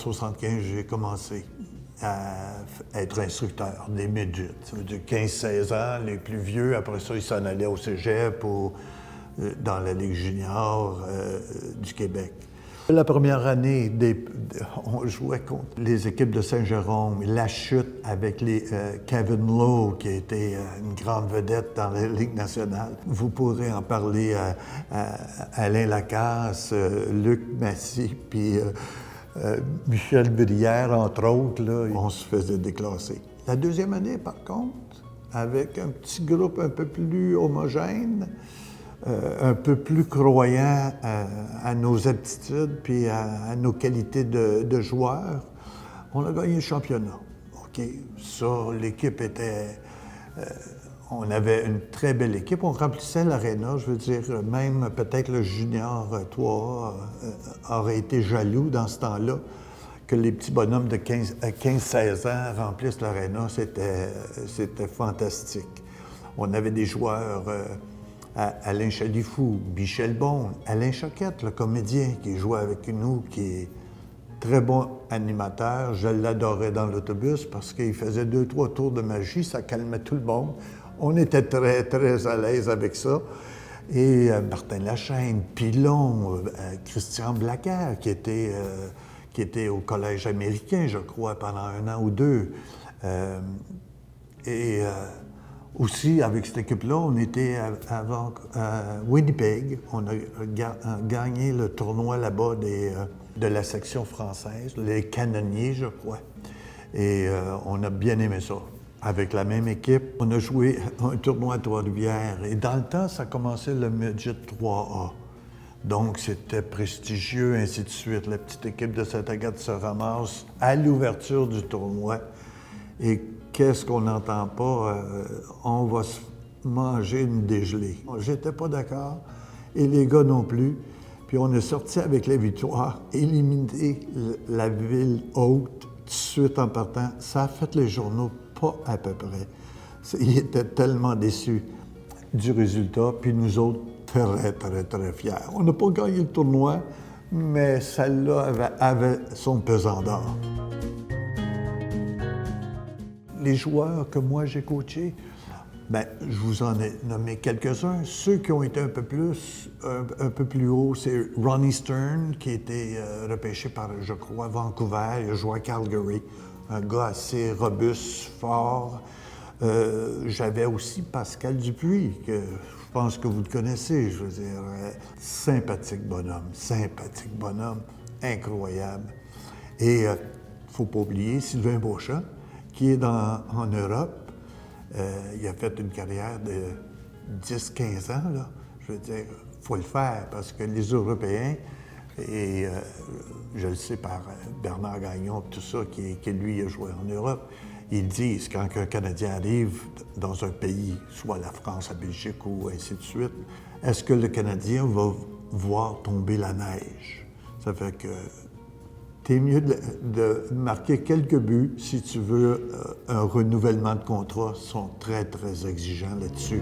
1975, j'ai commencé à être instructeur des midgets. Ça veut dire 15-16 ans, les plus vieux. Après ça, ils s'en allaient au cégep ou dans la Ligue junior du Québec. La première année, on jouait contre les équipes de Saint-Jérôme, La Chute avec Kevin Lowe, qui était une grande vedette dans la Ligue nationale. Vous pourrez en parler à Alain Lacasse, Luc Massy, puis Michel Brière, entre autres. Là, on se faisait déclasser. La deuxième année, par contre, avec un petit groupe un peu plus homogène, un peu plus croyant à nos aptitudes puis à nos qualités de joueurs, on a gagné le championnat. OK, ça, l'équipe était... on avait une très belle équipe. On remplissait l'aréna, je veux dire, même peut-être le junior 3 aurait été jaloux dans ce temps-là que les petits bonhommes de 15-16 ans remplissent l'aréna. C'était fantastique. On avait des joueurs... Alain Chalifou, Michel Bon, Alain Choquette, le comédien qui jouait avec nous, qui est très bon animateur. Je l'adorais dans l'autobus parce qu'il faisait 2-3 tours de magie, ça calmait tout le monde. On était très, très à l'aise avec ça. Et Martin Lachaine, Pilon, Christian Blaquer, qui était au Collège américain, je crois, pendant 1 an ou 2. Aussi, avec cette équipe-là, on était à Winnipeg. On a gagné le tournoi là-bas de la section française, les canonniers, je crois. Et on a bien aimé ça. Avec la même équipe, on a joué un tournoi à Trois-Rivières. Et dans le temps, ça commençait le Midget 3A. Donc, c'était prestigieux, ainsi de suite. La petite équipe de Saint-Agathe se ramasse à l'ouverture du tournoi. Et qu'est-ce qu'on n'entend pas? On va se manger une dégelée. J'étais pas d'accord, et les gars non plus. Puis on est sorti avec la victoire, éliminé la ville haute tout de suite en partant. Ça a fait les journaux, pas à peu près. Ils étaient tellement déçus du résultat, puis nous autres, très, très, très fiers. On n'a pas gagné le tournoi, mais celle-là avait son pesant d'or. Les joueurs que moi j'ai coachés, bien, je vous en ai nommé quelques-uns. Ceux qui ont été un peu plus haut, c'est Ronnie Stern, qui a été repêché par, je crois, Vancouver. Il a joué à Calgary. Un gars assez robuste, fort. J'avais aussi Pascal Dupuis, que je pense que vous le connaissez, je veux dire. Sympathique bonhomme, incroyable. Et il ne faut pas oublier Sylvain Beauchamp, qui est en Europe. Il a fait une carrière de 10-15 ans, là. Je veux dire, il faut le faire parce que les Européens, et je le sais par Bernard Gagnon, tout ça, qui lui a joué en Europe, ils disent quand un Canadien arrive dans un pays, soit la France, la Belgique ou ainsi de suite, est-ce que le Canadien va voir tomber la neige? Ça fait que t'es mieux de marquer quelques buts si tu veux un renouvellement de contrat. Ils sont très, très exigeants là-dessus.